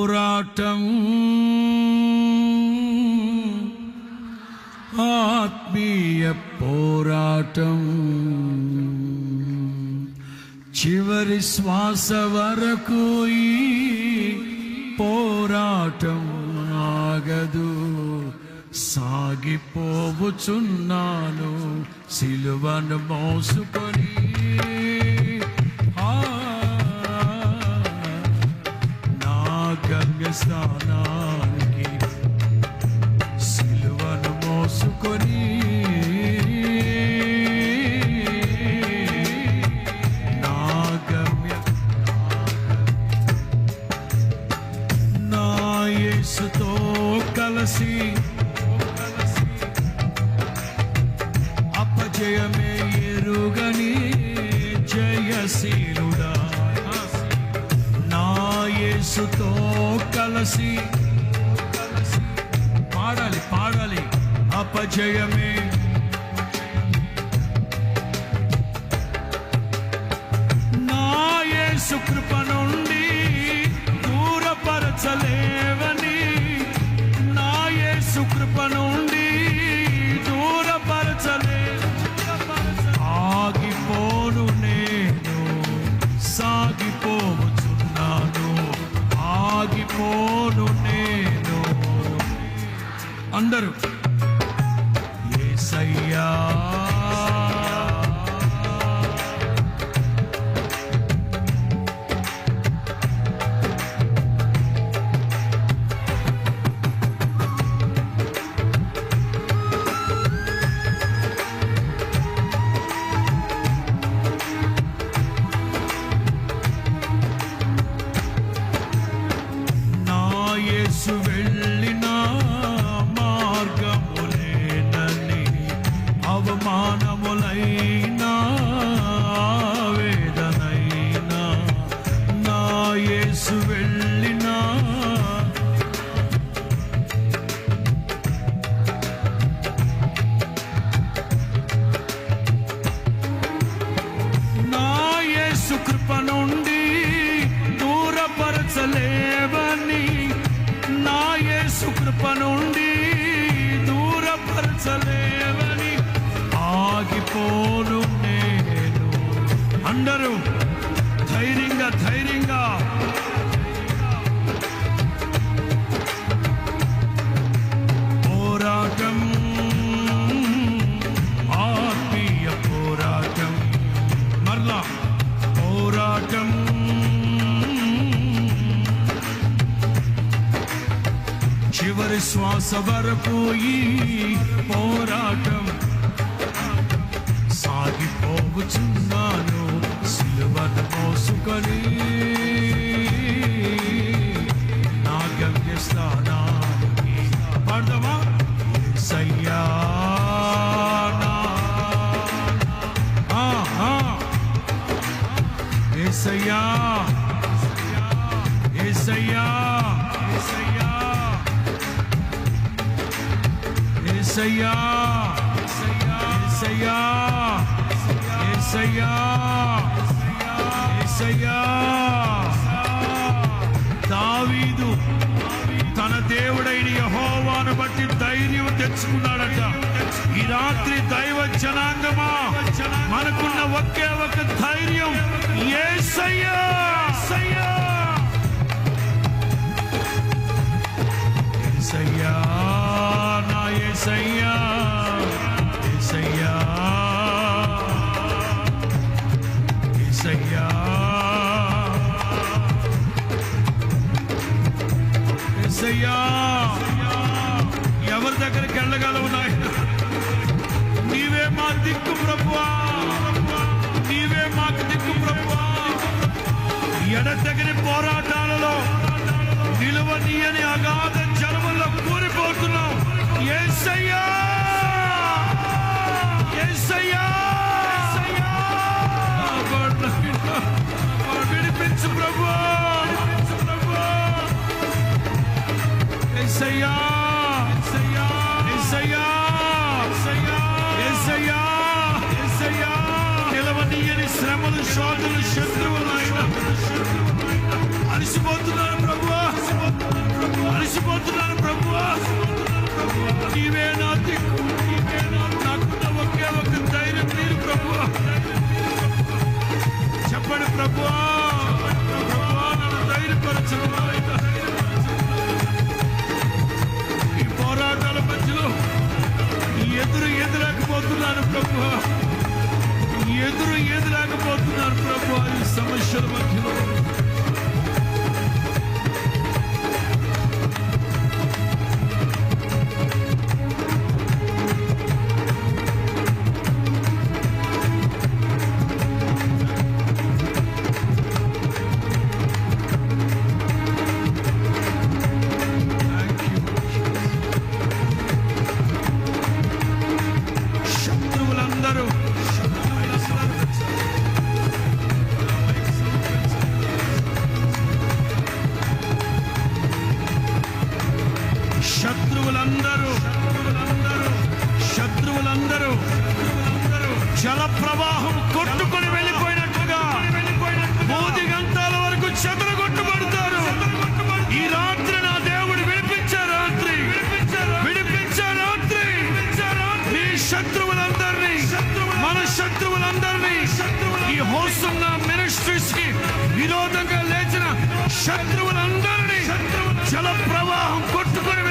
పోరాటం, ఆత్మీయ పోరాటం, చివరి శ్వాస వరకు ఈ పోరాటం ఆగదు. సాగిపోవుచున్నాను సిలువను మోసుకొని, నా గమ్యస్థానానికి సిలువను మోసుకొని, నా యేసుతో కలిసి అపజయమే ఎరుగని జయశీలుడా, నా యేసుతో కలిసి పాడాలి అపజయమే నా యేసు కృప నుండి దూరపరచలేవని, నా యేసు కృప నుండి ఆగిపోను నేను, సాగిపోవచ్చున్నాను, ఆగిపోను నేను. అందరూ యేసయ్యా వెళ్ళిన మార్గములేనని, అవమానములైనా వేదనైనా, నా యేసు వెళ్ళిన నా యేసు కృప నుండి దూరపరచలేవని, నా యేసు కృప నుండి దూరపరచలేవని ఆగిపోను నేను. అందరూ ధైర్యంగా పోరాటం, ఆత్మీయ పోరాటం, మరలా పోరాటం, చివరి శ్వాస వరకు ఈ పోరాటం సాగిపోవచ్చున్నాను సిలువను మోసుకొని, నా గమ్యస్థానానికి. పాడదామా? యేసయ్యా యేసయ్యా యేసయ్యా యేసయ్యా యేసయ్యా యేసయ్యా యేసయ్యా. దావీదు తన దేవుడైన యెహోవాను బట్టి ధైర్యం తెచ్చుకున్నాడట. ఈ రాత్రి దైవ జనాంగమా, మనకున్న ఒకే ఒక ధైర్యం యేసయ్యా. యేసయ్యా నా యేసయ్యా, యేసయ్యా యేసయ్యా యేసయ్యా. ఎవరి దగ్గరికి వెళ్ళగలవు నాయనా? నీవే మా దిక్కు ప్రభువా, నీవే మాకు దిక్కు ప్రభువా. ఎడతెగని పోరాటాలలో నిలువనీయని అగాధ జలముల్లో కూలిపోతున్నాం. యేసయ్యా యేసయ్యా విడిపించు ప్రభువా, యేసయ్యా యేసయ్యా యేసయ్యా యేసయ్యా యేసయ్యా. నిలవనీయని శ్రమలు, శోధనలు, శత్రువులు అలసిపోతున్నారు ప్రభువా. స్తోత్రాలు ప్రభువా. నీవే నా దిక్కు, నాకున్న ఒకే ఒక ధైర్యం మీరు ప్రభువా. చెప్పండి ప్రభువా, నన్ను ధైర్యపరచను నాయన. ఈ పోరాటాల మధ్యలో ఎదురాకపోతున్నాను ప్రభువా, ఎదురాకపోతున్నాను ప్రభువా. ఈ సమస్యల మధ్యలో శత్రువులందరూ జల ప్రవాహం కొట్టుకొని వెళ్ళిపోయినట్టుగా బోధిగంతాల వరకు చెదరగొట్టబడతారు. ఈ రాత్రి నా దేవుడు విడిపించే రాత్రి, మీ శత్రువులందరినీ, మన శత్రువులందరినీ, ఈ హోసన్న మినిస్ట్రీస్ కి విరోధంగా లేచిన శత్రువులందరినీ జల ప్రవాహం కొట్టుకొని